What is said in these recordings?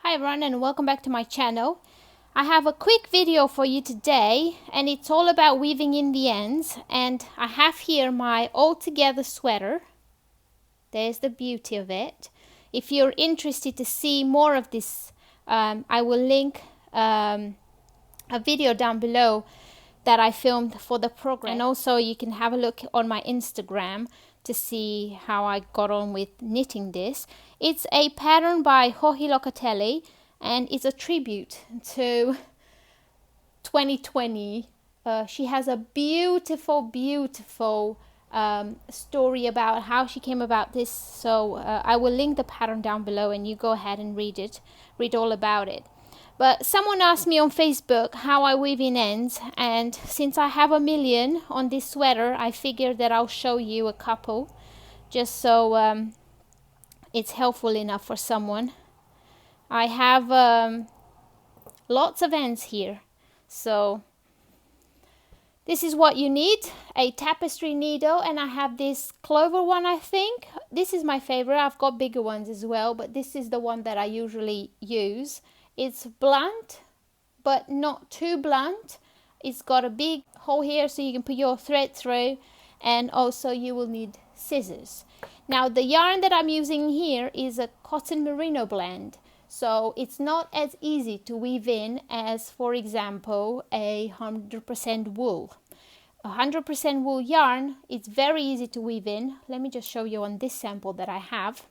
Hi everyone and welcome back to my channel. I have a quick video for you today and it's all about weaving in the ends, and I have here my all together sweater. There's the beauty of it. If you're interested to see more of this, I will link a video down below that I filmed for the program, and also you can have a look on my Instagram to see how I got on with knitting this. It's a pattern by Joji Locatelli and it's a tribute to 2020. She has a beautiful story about how she came about this, so I will link the pattern down below and you go ahead and read all about it. But someone asked me on Facebook how I weave in ends, and since I have a million on this sweater, I figured that I'll show you a couple just so it's helpful enough for someone. I have lots of ends here, so this is what you need: a tapestry needle, and I have this clover one. I think this is my favorite. I've got bigger ones as well, but this is the one that I usually use. It's blunt, but not too blunt. It's got a big hole here so you can put your thread through, and also you will need scissors. Now the yarn that I'm using here is a cotton merino blend, so it's not as easy to weave in as, for example, 100% wool. 100% wool yarn, it's very easy to weave in. Let me just show you on this sample that I have.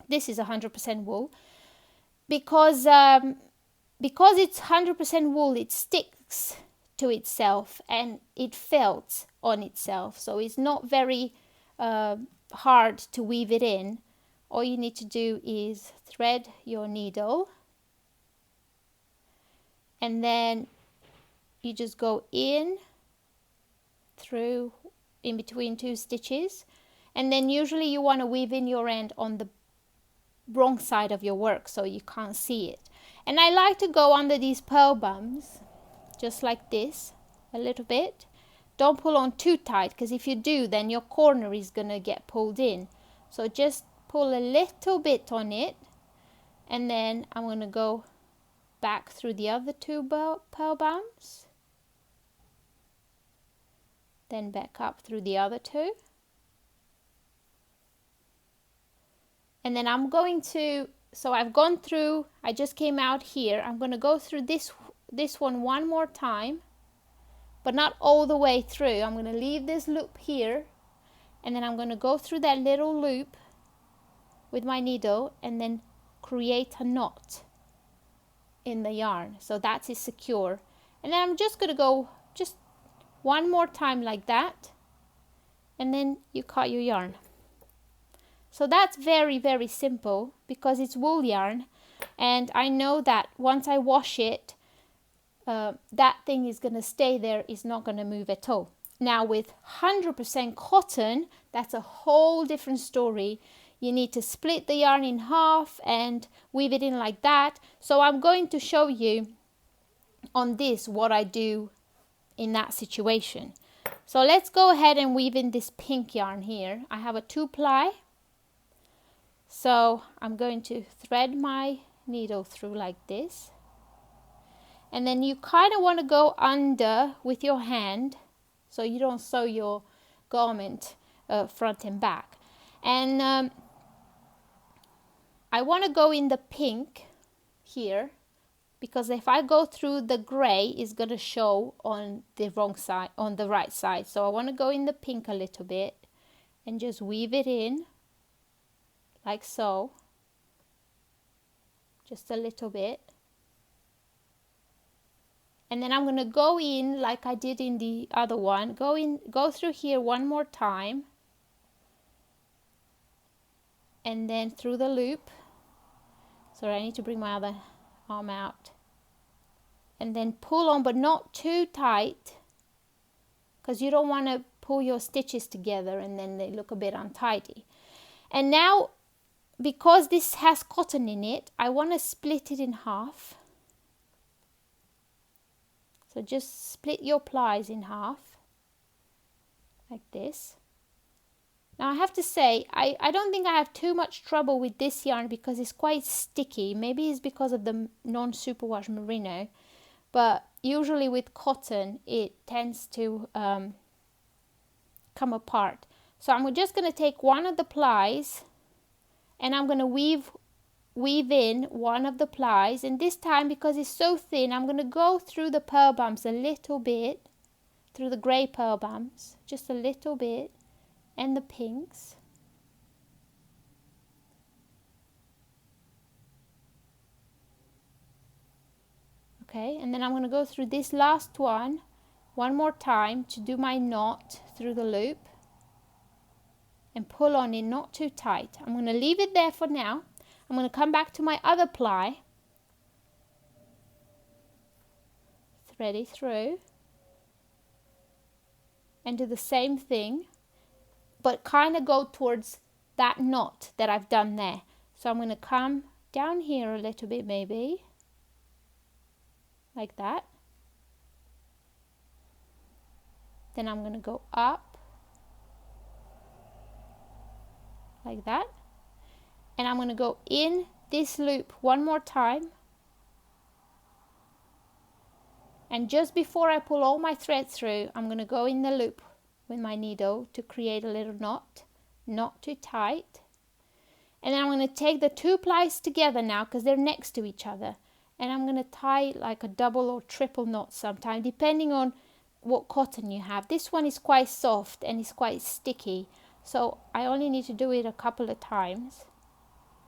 This is 100% wool. Because it's 100% wool, it sticks to itself and it felts on itself, so it's not very hard to weave it in. All you need to do is thread your needle, and then you just go in through in between two stitches, and then usually you want to weave in your end on the wrong side of your work so you can't see it. And I like to go under these pearl bumps just like this a little bit. Don't pull on too tight, because if you do, then your corner is gonna get pulled in. So just pull a little bit on it, and then I'm gonna go back through the other two pearl bumps, then back up through the other two. And then I'm going to, so I've gone through, I just came out here. I'm going to go through this one more time, but not all the way through. I'm going to leave this loop here, and then I'm going to go through that little loop with my needle and then create a knot in the yarn, so that is secure. And then I'm just going to go just one more time like that, and then you cut your yarn. So that's very simple because it's wool yarn, and I know that once I wash it, that thing is going to stay there, it's not going to move at all. Now with 100% cotton, that's a whole different story. You need to split the yarn in half and weave it in like that. So I'm going to show you on this what I do in that situation. So let's go ahead and weave in this pink yarn here. I have a 2-ply. So I'm going to thread my needle through like this, and then you kind of want to go under with your hand so you don't sew your garment front and back. And I want to go in the pink here, because if I go through the gray, it's going to show on the wrong side, on the right side. So I want to go in the pink a little bit and just weave it in like so, just a little bit. And then I'm going to go in like I did in the other one, go through here one more time, and then through the loop. Sorry, I need to bring my other arm out, and then pull on, but not too tight, because you don't want to pull your stitches together and then they look a bit untidy. And now, because this has cotton in it, I want to split it in half. So just split your plies in half, like this. Now I have to say, I don't think I have too much trouble with this yarn because it's quite sticky. Maybe it's because of the non-superwash merino, but usually with cotton it tends to come apart. So I'm just going to take one of the plies and I'm going to weave in one of the plies, and this time because it's so thin I'm going to go through the pearl bumps a little bit, through the grey pearl bumps, just a little bit, and the pinks. Okay, and then I'm going to go through this last one more time to do my knot through the loop and pull on it, not too tight. I'm going to leave it there for now. I'm going to come back to my other ply, thread it through, and do the same thing, but kind of go towards that knot that I've done there. So I'm going to come down here a little bit, maybe like that. Then I'm going to go up like that, and I'm going to go in this loop one more time, and just before I pull all my thread through I'm going to go in the loop with my needle to create a little knot, not too tight. And then I'm going to take the two plies together now because they're next to each other, and I'm going to tie like a double or triple knot sometime depending on what cotton you have. This one is quite soft and it's quite sticky, so I only need to do it a couple of times.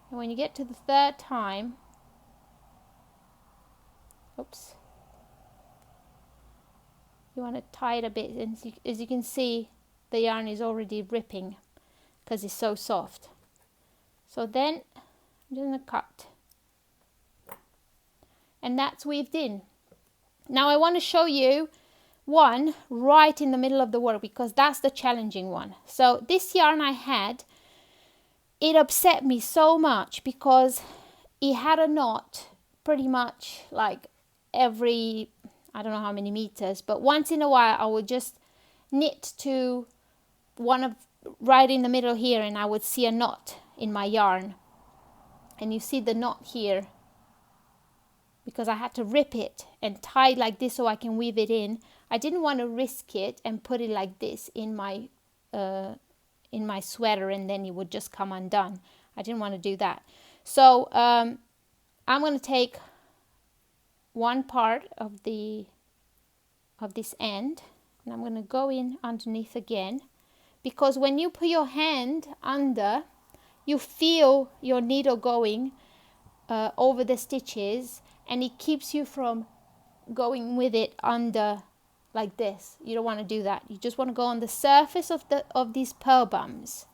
And when you get to the third time, oops, you want to tie it a bit, and as you can see the yarn is already ripping because it's so soft. So then I'm just going to cut, and that's weaved in. Now I want to show you one right in the middle of the work because that's the challenging one. So this yarn I had, it upset me so much because it had a knot pretty much like every, I don't know how many meters, but once in a while I would just knit to one of right in the middle here and I would see a knot in my yarn, and you see the knot here because I had to rip it and tie it like this so I can weave it in. I didn't want to risk it and put it like this in my sweater and then it would just come undone. I didn't want to do that. So I'm going to take one part of this end and I'm going to go in underneath again, because when you put your hand under, you feel your needle going over the stitches, and it keeps you from going with it under like this. You don't want to do that. You just want to go on the surface of these pearl bumps.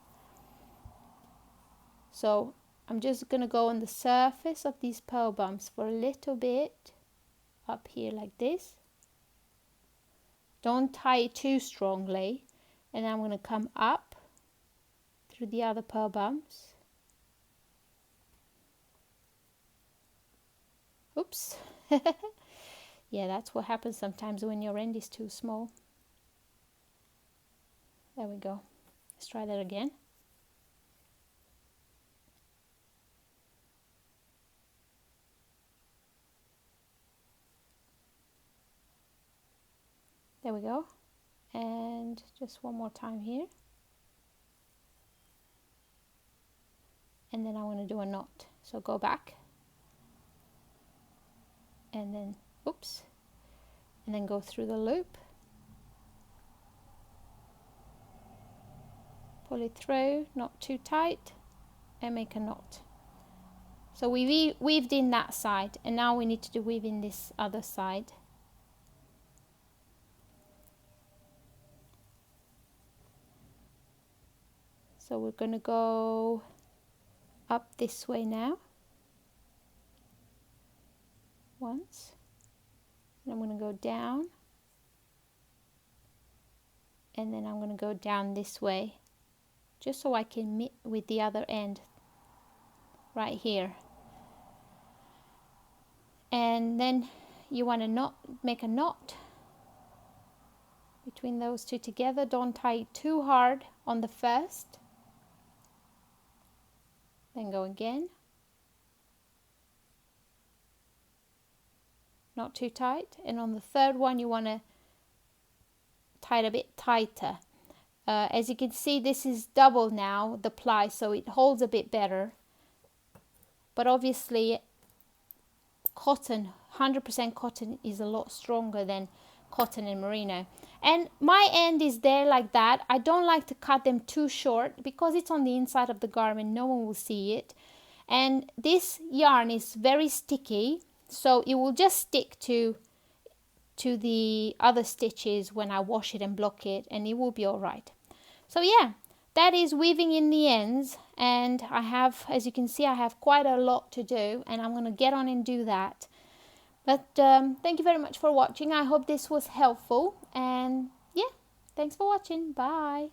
So I'm just going to go on the surface of these pearl bumps for a little bit up here like this. Don't tie it too strongly, and I'm going to come up through the other pearl bumps. Oops. Yeah, that's what happens sometimes when your end is too small. There we go. Let's try that again. There we go. And just one more time here. And then I want to do a knot. So go back. And then, oops. And then go through the loop. Pull it through, not too tight, and make a knot. So we weaved in that side, and now we need to weave in this other side. So we're going to go up this way now. Once. And I'm going to go down. And then I'm going to go down this way, just so I can meet with the other end right here. And then you want to make a knot between those two together. Don't tie it too hard on the first. then go again. Not too tight. And on the third one you want to tie it a bit tighter. As you can see, this is double now, the ply, so it holds a bit better. But obviously cotton, 100% cotton is a lot stronger than cotton and merino. And my end is there like that. I don't like to cut them too short because it's on the inside of the garment, no one will see it. And this yarn is very sticky, so it will just stick to the other stitches when I wash it and block it, and it will be all right. So yeah, that is weaving in the ends, and I have, as you can see, I have quite a lot to do, and I'm going to get on and do that. But thank you very much for watching. I hope this was helpful, and yeah, thanks for watching. Bye.